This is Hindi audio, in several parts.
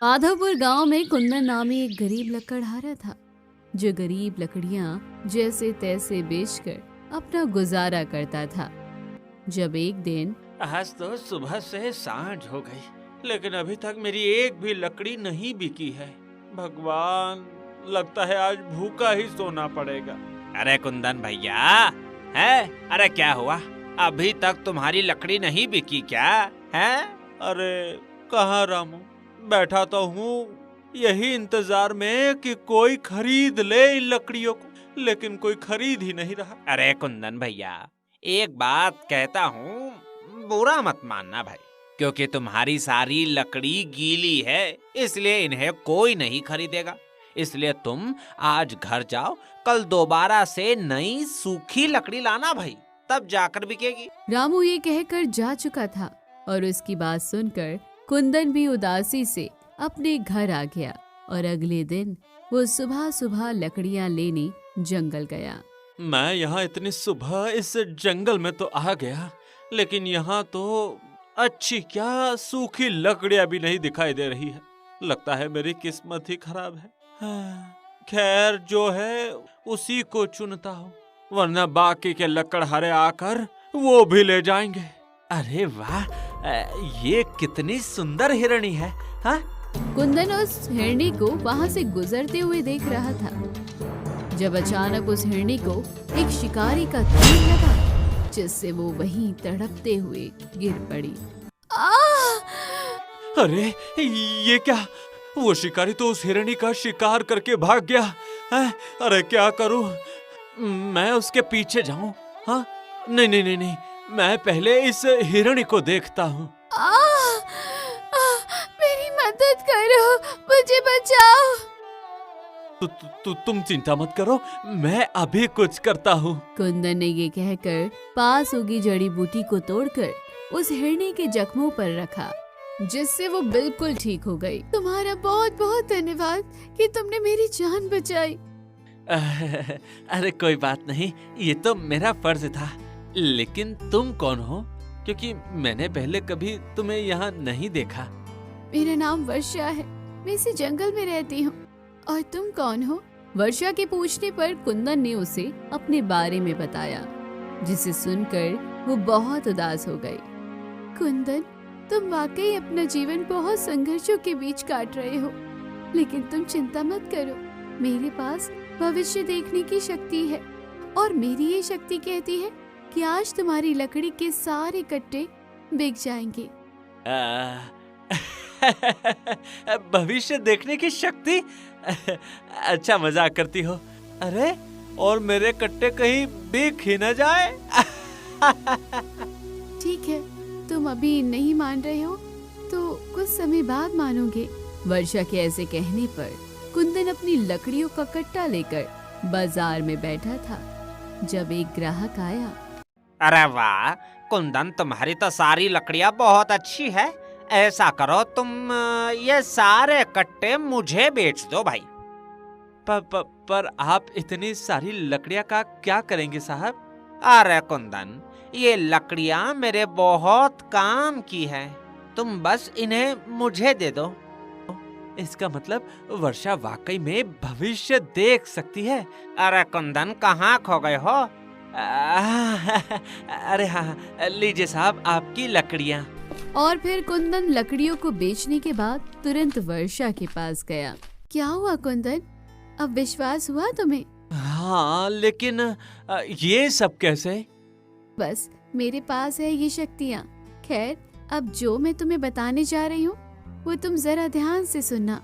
माधवपुर गांव में कुंदन नामी एक गरीब लकड़हारा था, जो गरीब लकड़ियां जैसे तैसे बेचकर अपना गुजारा करता था। जब एक दिन आज तो सुबह से सांझ हो गई, लेकिन अभी तक मेरी एक भी लकड़ी नहीं बिकी है। भगवान, लगता है आज भूखा ही सोना पड़ेगा। अरे कुंदन भैया, है? अरे क्या हुआ? अभी तक तुम्हारी लकड़ी नहीं बिकी क्या? है? अरे कहाँ रामू, बैठा तो हूँ यही इंतजार में कि कोई खरीद ले इन लकड़ियों को, लेकिन कोई खरीद ही नहीं रहा। अरे कुंदन भैया, एक बात कहता हूँ, बुरा मत मानना भाई, क्योंकि तुम्हारी सारी लकड़ी गीली है, इसलिए इन्हें कोई नहीं खरीदेगा। इसलिए तुम आज घर जाओ, कल दोबारा से नई सूखी लकड़ी लाना भाई, तब जाकर बिकेगी। रामू ये कहकर जा चुका था और उसकी बात सुनकर कुंदन भी उदासी से अपने घर आ गया और अगले दिन वो सुबह सुबह लकड़ियां लेने जंगल गया। मैं यहाँ इतनी सुबह इस जंगल में तो आ गया, लेकिन यहाँ तो अच्छी क्या सूखी लकड़ियां भी नहीं दिखाई दे रही है। लगता है मेरी किस्मत ही खराब है। खैर, जो है उसी को चुनता हूँ, वरना बाकी के लकड़हारे आकर वो भी ले जाएंगे। अरे वाह, ये कितनी सुंदर हिरणी है। हाँ? कुंदन उस हिरणी को वहाँ से गुजरते हुए देख रहा था, जब अचानक उस हिरणी को एक शिकारी का तीर लगा, जिससे वो वहीं तड़पते हुए गिर पड़ी। अरे ये क्या? वो शिकारी तो उस हिरणी का शिकार करके भाग गया है। अरे क्या करूं? मैं उसके पीछे जाऊं? हाँ? नहीं नहीं नहीं नहीं, मैं पहले इस हिरणी को देखता हूँ। मेरी मदद करो, मुझे बचाओ। तुम चिंता मत करो, मैं अभी कुछ करता हूँ। कुंदन ने ये कहकर पास उगी जड़ी बूटी को तोड़कर उस हिरणी के जख्मों पर रखा, जिससे वो बिल्कुल ठीक हो गई। तुम्हारा बहुत बहुत धन्यवाद कि तुमने मेरी जान बचाई। अरे कोई बात नहीं, ये तो मेरा फर्ज था। लेकिन तुम कौन हो? क्योंकि मैंने पहले कभी तुम्हें यहाँ नहीं देखा। मेरा नाम वर्षा है, मैं इसी जंगल में रहती हूँ। और तुम कौन हो? वर्षा के पूछने पर कुंदन ने उसे अपने बारे में बताया, जिसे सुनकर वो बहुत उदास हो गई। कुंदन, तुम वाकई अपना जीवन बहुत संघर्षों के बीच काट रहे हो, लेकिन तुम चिंता मत करो, मेरे पास भविष्य देखने की शक्ति है और मेरी ये शक्ति कहती है कि आज तुम्हारी लकड़ी के सारे कट्टे बिक जाएंगे। भविष्य देखने की शक्ति? अच्छा मजाक करती हो। अरे, और मेरे कट्टे कहीं बिक ही न जाए। ठीक है, तुम अभी नहीं मान रहे हो तो कुछ समय बाद मानोगे। वर्षा के ऐसे कहने पर कुंदन अपनी लकड़ियों का कट्टा लेकर बाजार में बैठा था, जब एक ग्राहक आया। अरे वाह कुंदन, तुम्हारी तो सारी लकड़ियाँ बहुत अच्छी है। ऐसा करो, तुम ये सारे कट्टे मुझे बेच दो भाई। पर आप इतनी सारी लकड़ियाँ का क्या करेंगे साहब? अरे कुंदन, ये लकड़ियाँ मेरे बहुत काम की हैं, तुम बस इन्हें मुझे दे दो। इसका मतलब वर्षा वाकई में भविष्य देख सकती है। अरे कुंदन, कहाँ खो गए हो? अरे हाँ, लीजिए साहब आपकी लकड़ियाँ। और फिर कुंदन लकड़ियों को बेचने के बाद तुरंत वर्षा के पास गया। क्या हुआ कुंदन, अब विश्वास हुआ तुम्हें? हाँ, लेकिन ये सब कैसे? बस मेरे पास है ये शक्तियाँ। खैर, अब जो मैं तुम्हें बताने जा रही हूँ वो तुम जरा ध्यान से सुनना।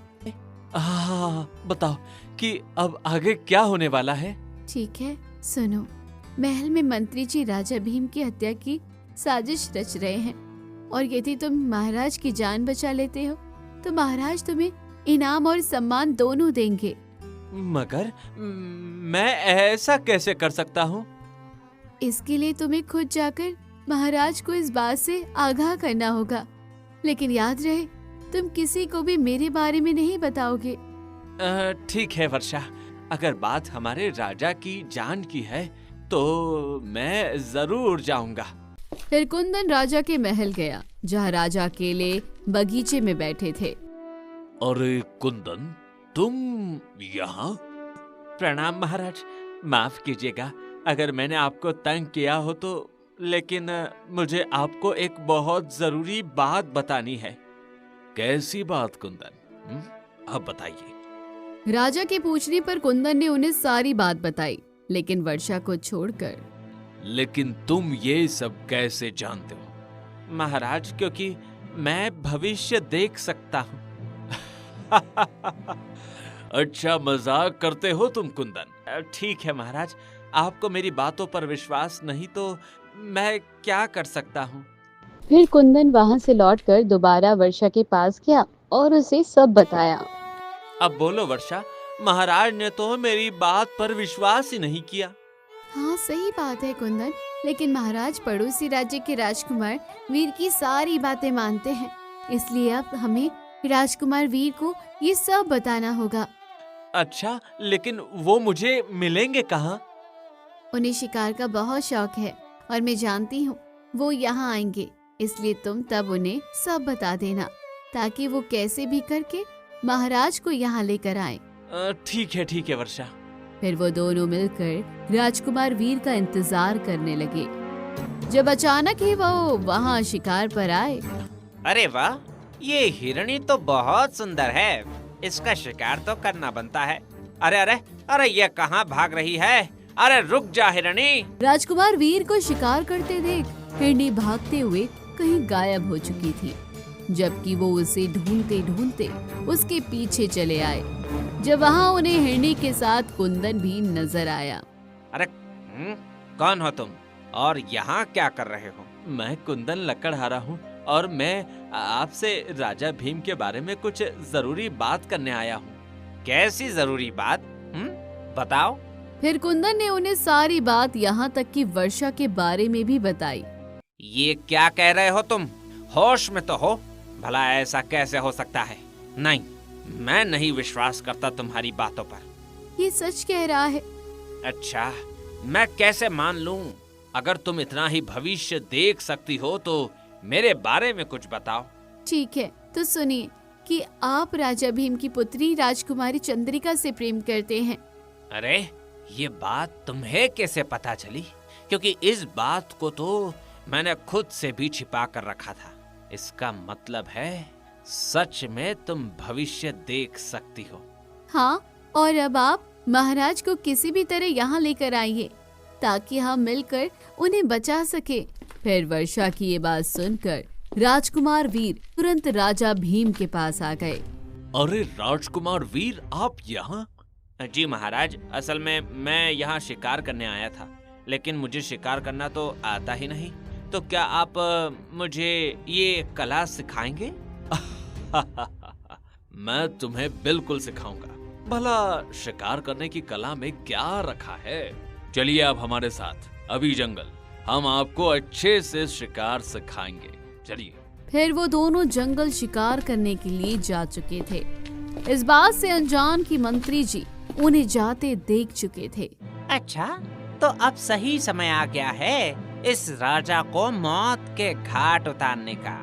हाँ, बताओ कि अब आगे क्या होने वाला है? ठीक है, सुनो। महल में मंत्री जी राजा भीम की हत्या की साजिश रच रहे हैं, और यदि तुम महाराज की जान बचा लेते हो तो महाराज तुम्हें इनाम और सम्मान दोनों देंगे। मगर मैं ऐसा कैसे कर सकता हूँ? इसके लिए तुम्हें खुद जाकर महाराज को इस बात से आगाह करना होगा, लेकिन याद रहे तुम किसी को भी मेरे बारे में नहीं बताओगे। ठीक है वर्षा, अगर बात हमारे राजा की जान की है तो मैं जरूर जाऊंगा। फिर कुंदन राजा के महल गया, जहाँ राजा अकेले बगीचे में बैठे थे। अरे कुंदन, तुम यहाँ? प्रणाम महाराज, माफ कीजिएगा अगर मैंने आपको तंग किया हो तो, लेकिन मुझे आपको एक बहुत जरूरी बात बतानी है। कैसी बात कुंदन? अब बताइए। राजा के पूछने पर कुंदन ने उन्हें सारी बात बताई, लेकिन वर्षा को छोड़कर। लेकिन तुम ये सब कैसे जानते हो? महाराज, क्योंकि मैं भविष्य देख सकता हूँ। अच्छा मजाक करते हो तुम कुंदन। ठीक है महाराज, आपको मेरी बातों पर विश्वास नहीं तो मैं क्या कर सकता हूँ। फिर कुंदन वहां से लौटकर दोबारा वर्षा के पास गया और उसे सब बताया। अब बोलो वर्षा, महाराज ने तो मेरी बात पर विश्वास ही नहीं किया। हाँ सही बात है कुंदन, लेकिन महाराज पड़ोसी राज्य के राजकुमार वीर की सारी बातें मानते हैं, इसलिए अब हमें राजकुमार वीर को ये सब बताना होगा। अच्छा, लेकिन वो मुझे मिलेंगे कहाँ? उन्हें शिकार का बहुत शौक है और मैं जानती हूँ वो यहाँ आएंगे, इसलिए तुम तब उन्हें सब बता देना ताकि वो कैसे भी करके महाराज को यहाँ लेकर आए। ठीक है वर्षा। फिर वो दोनों मिलकर राजकुमार वीर का इंतजार करने लगे, जब अचानक ही वो वहाँ शिकार पर आए। अरे वाह, ये हिरणी तो बहुत सुंदर है, इसका शिकार तो करना बनता है। अरे अरे अरे, ये कहाँ भाग रही है? अरे रुक जा हिरणी। राजकुमार वीर को शिकार करते देख हिरणी भागते हुए कहीं गायब हो चुकी थी, जबकि वो उसे ढूंढते ढूंढते उसके पीछे चले आए। जब वहाँ उन्हें हिरणी के साथ कुंदन भी नजर आया। अरे कौन हो तुम और यहाँ क्या कर रहे हो? मैं कुंदन लकड़हारा हूँ और मैं आपसे राजा भीम के बारे में कुछ जरूरी बात करने आया हूँ। कैसी जरूरी बात? बताओ। फिर कुंदन ने उन्हें सारी बात, यहाँ तक कि वर्षा के बारे में भी बताई। ये क्या कह रहे हो तुम? होश में तो हो? भला ऐसा कैसे हो सकता है? नहीं, मैं नहीं विश्वास करता तुम्हारी बातों पर। ये सच कह रहा है। अच्छा, मैं कैसे मान लूं? अगर तुम इतना ही भविष्य देख सकती हो तो मेरे बारे में कुछ बताओ। ठीक है, तो सुनिए कि आप राजा भीम की पुत्री राजकुमारी चंद्रिका से प्रेम करते हैं। अरे, ये बात तुम्हें कैसे पता चली? क्योंकि इस बात को तो मैंने खुद से भी छिपा कर रखा था। इसका मतलब है सच में तुम भविष्य देख सकती हो। हाँ, और अब आप महाराज को किसी भी तरह यहाँ लेकर आइए ताकि हम मिलकर उन्हें बचा सके। फिर वर्षा की ये बात सुनकर राजकुमार वीर तुरंत राजा भीम के पास आ गए। अरे राजकुमार वीर, आप यहाँ? जी महाराज, असल में मैं यहाँ शिकार करने आया था, लेकिन मुझे शिकार करना तो आता ही नहीं। तो क्या आप मुझे ये कला सिखाएंगे? मैं तुम्हें बिल्कुल सिखाऊंगा। भला शिकार करने की कला में क्या रखा है? चलिए आप हमारे साथ अभी जंगल, हम आपको अच्छे से शिकार सिखाएंगे। चलिए। फिर वो दोनों जंगल शिकार करने के लिए जा चुके थे। इस बात से अनजान की मंत्री जी उन्हें जाते देख चुके थे। अच्छा, तो अब सही समय आ गया है इस राजा को मौत के घाट उतारने का।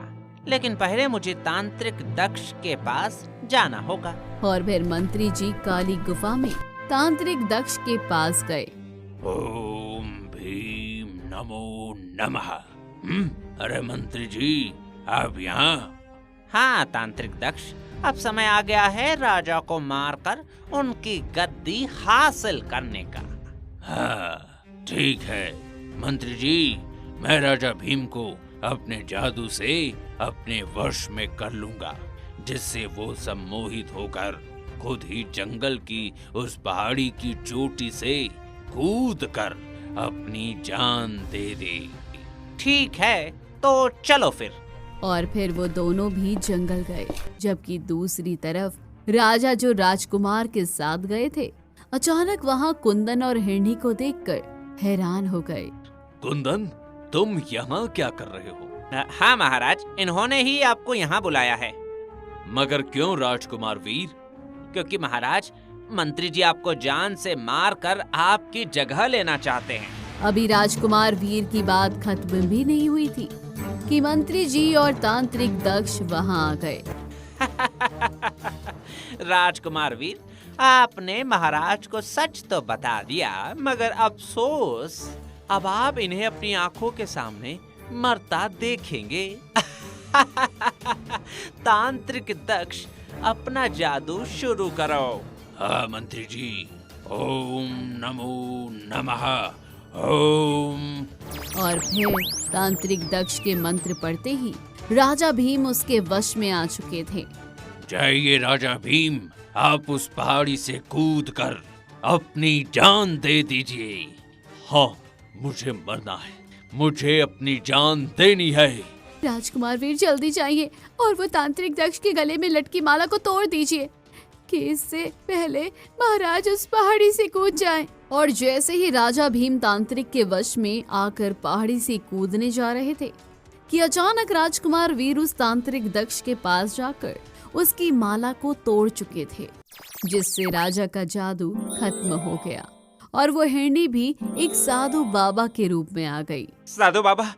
लेकिन पहले मुझे तांत्रिक दक्ष के पास जाना होगा। और फिर मंत्री जी काली गुफा में तांत्रिक दक्ष के पास गए। ओम भीम नमो नमः। अरे मंत्री जी, आप यहाँ? हाँ तांत्रिक दक्ष, अब समय आ गया है राजा को मारकर उनकी गद्दी हासिल करने का। हाँ ठीक है मंत्री जी, मैं राजा भीम को अपने जादू से अपने वश में कर लूंगा, जिससे वो सम्मोहित होकर खुद ही जंगल की उस पहाड़ी की चोटी से कूद कर अपनी जान दे दे। ठीक है, तो चलो फिर। और फिर वो दोनों भी जंगल गए, जबकि दूसरी तरफ राजा जो राजकुमार के साथ गए थे, अचानक वहाँ कुंदन और हिरणी को देखकर हैरान हो गए। कुंदन, तुम यहाँ क्या कर रहे हो? हाँ महाराज, इन्होंने ही आपको यहाँ बुलाया है। मगर क्यों राजकुमार वीर? क्योंकि महाराज, मंत्री जी आपको जान से मारकर आपकी जगह लेना चाहते हैं। अभी राजकुमार वीर की बात खत्म भी नहीं हुई थी कि मंत्री जी और तांत्रिक दक्ष वहाँ आ गए। राजकुमार वीर, आपने महाराज को सच तो बता दिया, मगर अफसोस अब आप इन्हें अपनी आंखों के सामने मरता देखेंगे। तांत्रिक दक्ष, अपना जादू शुरू करो। हाँ मंत्री जी, ओम नमो नमः ओम। और फिर तांत्रिक दक्ष के मंत्र पढ़ते ही राजा भीम उसके वश में आ चुके थे। जाइए राजा भीम, आप उस पहाड़ी से कूद कर अपनी जान दे दीजिए। हाँ, मुझे मरना है, मुझे अपनी जान देनी है। राजकुमार वीर जल्दी जाइए और वो तांत्रिक दक्ष के गले में लटकी माला को तोड़ दीजिए कि इससे पहले महाराज उस पहाड़ी से कूद जाएं। और जैसे ही राजा भीम तांत्रिक के वश में आकर पहाड़ी से कूदने जा रहे थे कि अचानक राजकुमार वीर उस तांत्रिक दक्ष के पास जाकर उसकी माला को तोड़ चुके थे, जिससे राजा का जादू खत्म हो गया और वो हिरणी भी एक साधु बाबा के रूप में आ गई। साधु बाबा,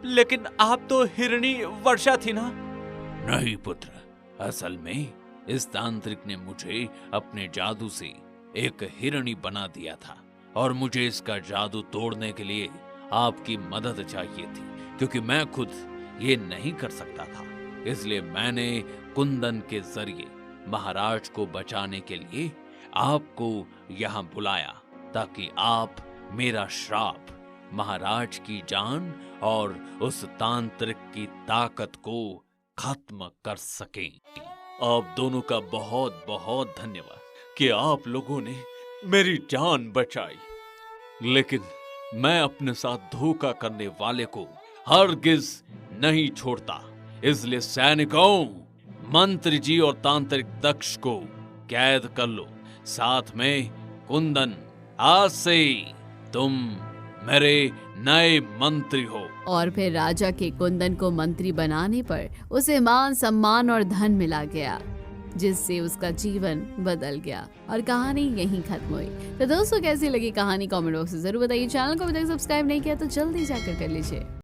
लेकिन आप तो हिरणी वर्षा थी ना? नहीं पुत्र, असल में इस तांत्रिक ने मुझे अपने जादू से एक हिरणी बना दिया था और मुझे इसका जादू तोड़ने के लिए आपकी मदद चाहिए थी, क्योंकि मैं खुद ये नहीं कर सकता था। इसलिए मैंने कुंदन के जरिए महाराज को बचाने के लिए आपको यहाँ बुलाया, ताकि आप मेरा श्राप, महाराज की जान और उस तांत्रिक की ताकत को खत्म कर सकें। आप दोनों का बहुत बहुत धन्यवाद कि आप लोगों ने मेरी जान बचाई, लेकिन मैं अपने साथ धोखा करने वाले को हरगिज नहीं छोड़ता। इसलिए सैनिकों, मंत्री जी और तांत्रिक दक्ष को कैद कर लो। साथ में कुंदन, आज से तुम मेरे नए मंत्री हो। और फिर राजा के कुंदन को मंत्री बनाने पर उसे मान सम्मान और धन मिला गया, जिससे उसका जीवन बदल गया और कहानी यहीं खत्म हुई। तो दोस्तों, कैसी लगी कहानी कमेंट बॉक्स में जरूर बताइए। चैनल को अभी तक सब्सक्राइब नहीं किया तो जल्दी जाकर कर लीजिए।